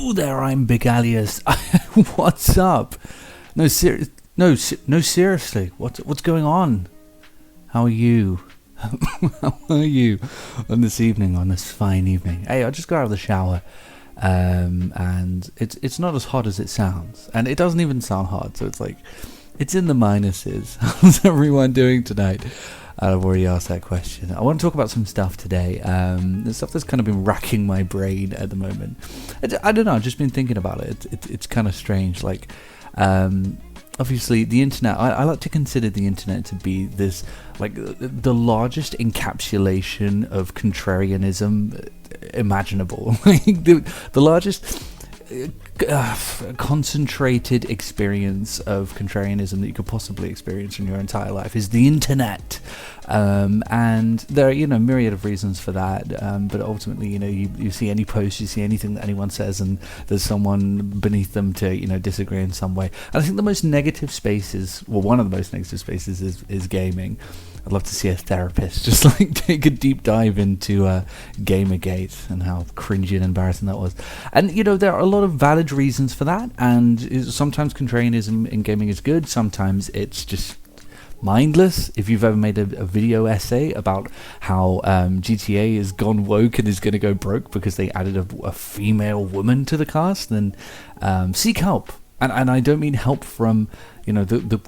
Hello there, I'm Big Alias. What's up? No, seriously. What's going on? How are you? How are you on this evening, on this fine evening? Hey, I just got out of the shower, and it's not as hot as it sounds, and it doesn't even sound hot. So it's like it's in the minuses. How's everyone doing tonight? I've already asked that question. I want to talk about some stuff today. The stuff that's kind of been racking my brain at the moment. I don't know. I've just been thinking about it. It's kind of strange. Like, obviously, the internet. I like to consider the internet to be this, like, the largest encapsulation of contrarianism imaginable. the largest concentrated experience of contrarianism that you could possibly experience in your entire life is the internet, and there are myriad of reasons for that, but ultimately you see any post, you see anything that anyone says, and there's someone beneath them to disagree in some way. And I think the most negative spaces, well, one of the most negative spaces is gaming. I'd love to see a therapist just like take a deep dive into Gamergate and how cringy and embarrassing that was. And there are a lot of valid reasons for that, and sometimes contrarianism in gaming is good, sometimes it's just mindless. If you've ever made a video essay about how GTA has gone woke and is going to go broke because they added a female woman to the cast, then seek help. And I don't mean help from the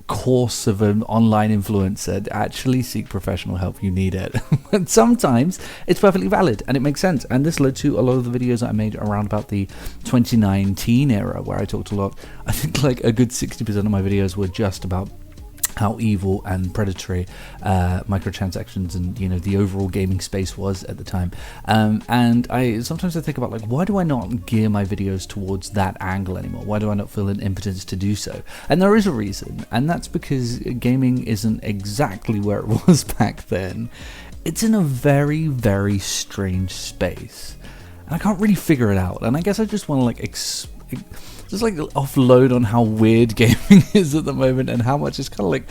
course of an online influencer. Actually seek professional help. You need it. And sometimes it's perfectly valid and it makes sense, and this led to a lot of the videos that I made around about the 2019 era, where I talked a lot. I think like a good 60% of my videos were just about how evil and predatory microtransactions and the overall gaming space was at the time, and sometimes I think about, like, why do I not gear my videos towards that angle anymore? Why do I not feel an impotence to do so? And there is a reason, and that's because gaming isn't exactly where it was back then. It's in a very, very strange space, and I can't really figure it out. And I guess I just want to just offload on how weird gaming is at the moment, and how much it's kind of like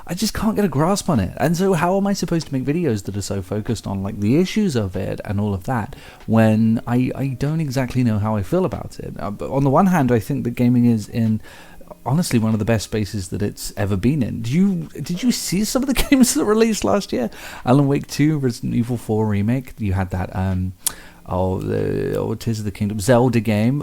I just can't get a grasp on it. And so how am I supposed to make videos that are so focused on like the issues of it and all of that when I don't exactly know how I feel about it? But on the one hand, I think that gaming is in honestly one of the best spaces that it's ever been in. Did you see some of the games that released last year? Alan Wake 2, Resident Evil 4 remake. You had that Tears of the Kingdom, Zelda game.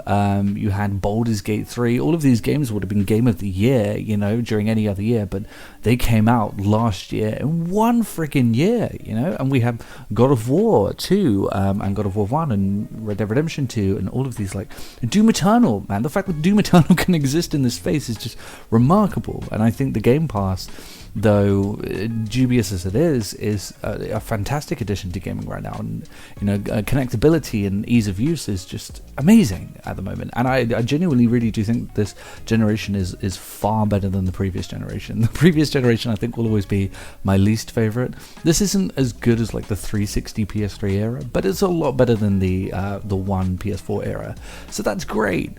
You had Baldur's Gate 3. All of these games would have been Game of the Year, during any other year, but they came out last year in one freaking year, And we have God of War 2, and God of War 1, and Red Dead Redemption 2, and all of these, like Doom Eternal, man. The fact that Doom Eternal can exist in this space is just remarkable. And I think the Game Pass, though dubious as it is a fantastic addition to gaming right now, and connectability and ease of use is just amazing at the moment. And I genuinely really do think this generation is far better than the previous generation. The previous generation I think will always be my least favorite. This isn't as good as like the 360 PS3 era, but it's a lot better than the one PS4 era, so that's great.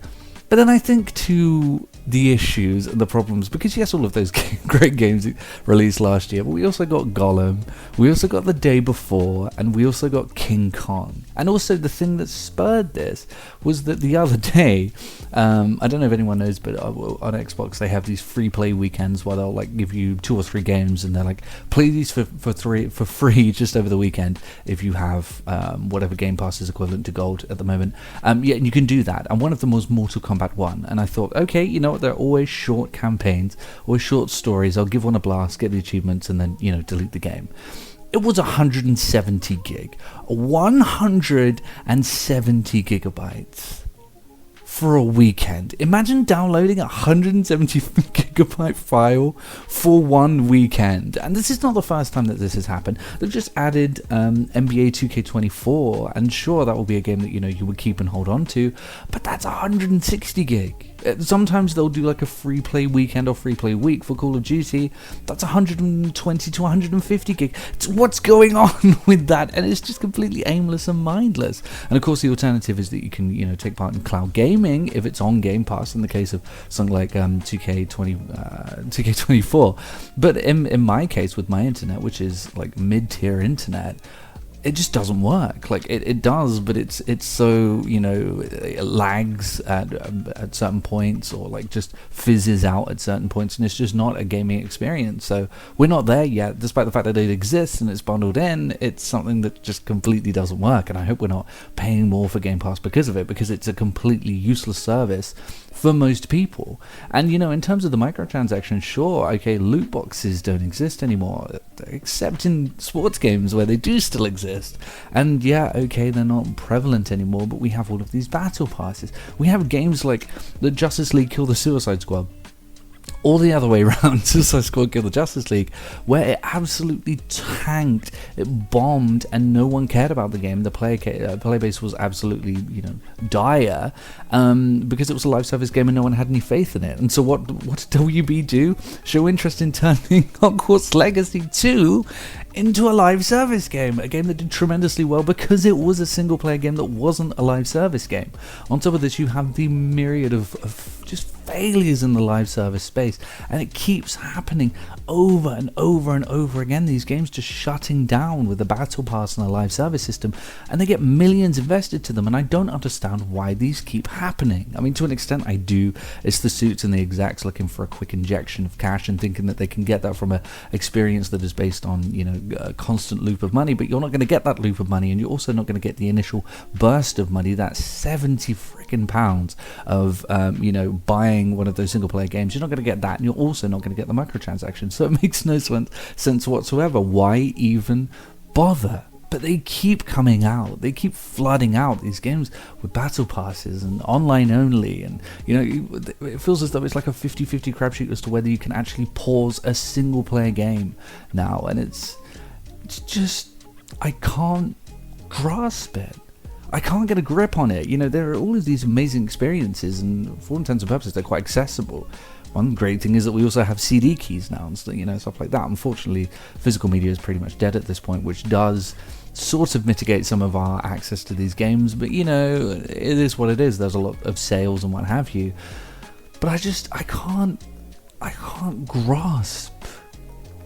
But then I think to the issues and the problems, because yes, all of those great games released last year, but we also got Gollum, we also got The Day Before, and we also got King Kong. And also the thing that spurred this was that the other day, I don't know if anyone knows, but on Xbox they have these free play weekends where they'll like give you 2 or 3 games, and they're like, play these for free just over the weekend if you have whatever Game Pass is equivalent to gold at the moment. And you can do that. And one of them was Mortal Kombat 1, and I thought, okay, they're always short campaigns, always short stories. I'll give one a blast, get the achievements, and then delete the game. It was 170 gig, 170 gigabytes for a weekend. Imagine downloading a 170 gigabyte file for one weekend. And this is not the first time that this has happened. They've just added NBA 2K24, and sure, that will be a game that you would keep and hold on to, but that's 160 gig. Sometimes they'll do like a free play weekend or free play week for Call of Duty. That's 120 to 150 gig. What's going on with that? And it's just completely aimless and mindless. And of course, the alternative is that you can take part in cloud gaming if it's on Game Pass, in the case of something like 2K24. But in my case, with my internet, which is like mid-tier internet, it just doesn't work. Like it does, but it's so, it lags at certain points, or like just fizzes out at certain points, and it's just not a gaming experience. So we're not there yet, despite the fact that it exists and it's bundled in. It's something that just completely doesn't work, and I hope we're not paying more for Game Pass because of it, because it's a completely useless service for most people. And in terms of the microtransactions, sure, okay, loot boxes don't exist anymore, except in sports games where they do still exist. And yeah, okay, they're not prevalent anymore, but we have all of these battle passes. We have games like the Justice League Kill the Suicide Squad, or the other way around, Suicide Squad Kill the Justice League, where it absolutely tanked, it bombed, and no one cared about the game. The play base was absolutely, dire, because it was a live service game and no one had any faith in it. And so what did WB do? Show interest in turning Hogwarts Legacy 2 into a live service game, a game that did tremendously well because it was a single player game that wasn't a live service game. On top of this, you have the myriad of just failures in the live service space, and it keeps happening over and over and over again. These games just shutting down with the battle pass and the live service system, and they get millions invested to them, and I don't understand why these keep happening. I mean, to an extent I do. It's the suits and the execs looking for a quick injection of cash and thinking that they can get that from a experience that is based on a constant loop of money, but you're not going to get that loop of money, and you're also not going to get the initial burst of money, that 70 freaking pounds of buying one of those single player games. You're not going to get that, and you're also not going to get the microtransactions. So it makes no sense whatsoever. Why even bother? But they keep coming out. They keep flooding out these games with battle passes and online only, and it feels as though it's like a 50-50 crapshoot as to whether you can actually pause a single player game now, and it's just, I can't grasp it. I can't get a grip on it. There are all of these amazing experiences, and for all intents and purposes, they're quite accessible. One great thing is that we also have CD keys now, and stuff like that. Unfortunately, physical media is pretty much dead at this point, which does sort of mitigate some of our access to these games. But it is what it is. There's a lot of sales and what have you. But I can't grasp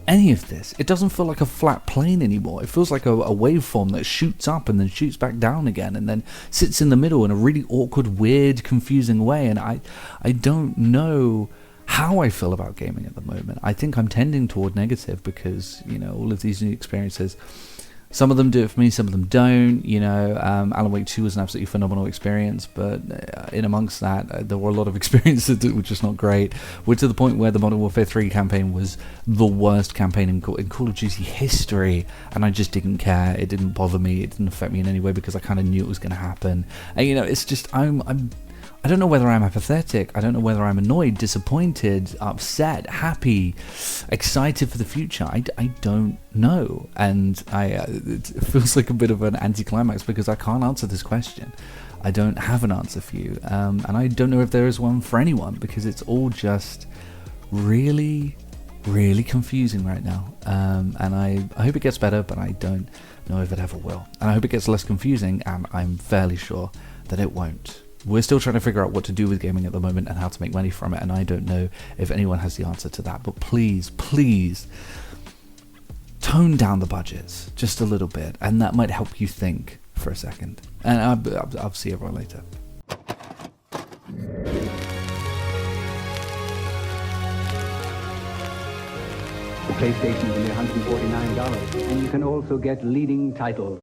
any of this. It doesn't feel like a flat plane anymore. It feels like a waveform that shoots up and then shoots back down again, and then sits in the middle in a really awkward, weird, confusing way. And I don't know how I feel about gaming at the moment. I think I'm tending toward negative because all of these new experiences, some of them do it for me, some of them don't. Alan Wake 2 was an absolutely phenomenal experience, but in amongst that, there were a lot of experiences that were just not great. We're to the point where the Modern Warfare 3 campaign was the worst campaign in Call of Duty history, and I just didn't care. It didn't bother me. It didn't affect me in any way because I kind of knew it was going to happen. And it's just I don't know whether I'm apathetic. I don't know whether I'm annoyed, disappointed, upset, happy, excited for the future. I don't know. And it feels like a bit of an anticlimax because I can't answer this question. I don't have an answer for you. And I don't know if there is one for anyone because it's all just really, really confusing right now. And I hope it gets better, but I don't know if it ever will. And I hope it gets less confusing, and I'm fairly sure that it won't. We're still trying to figure out what to do with gaming at the moment and how to make money from it, and I don't know if anyone has the answer to that. But please, tone down the budgets just a little bit, and that might help you think for a second. And I'll see everyone later. The PlayStation's only $149, and you can also get leading titles.